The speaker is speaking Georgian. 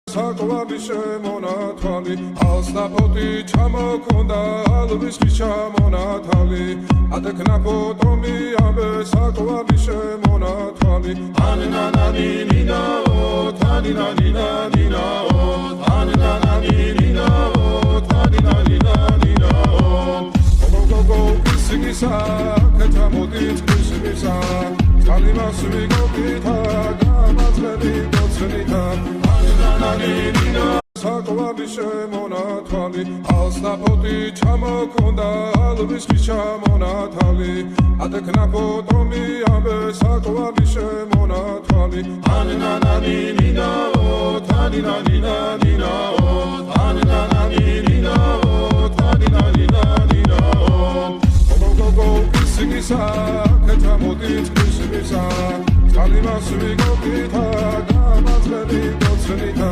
საკვარი შემონათვალი ალსნაფოთი ჩამოქონდა ალვის ჩამონათალი ატეკნა ფოტომი ამე საკვარი შემონათვალი ანანანინინაო თანინანინანინაო ანანანინინაო თანინანინანინაო გოგოგო ისიგისა კეთამოდით ისიგისა კალიმას ვიგოგითა გამაცხები გოცნითა საკვარი შემონათვალი ალსნაფოთი ჩამოქონდა ალვის ჩამონათალი ატეკნა ფოტომი ამე საკვარი შემონათვალი ანანანინინაო თანინანინანინაო ანანანინინაო თანინანინანინაო გოგოგო ისიგისა კეთამოდით ისიგისა კალიმას ვიგოგითა გამაცხები გოცნითა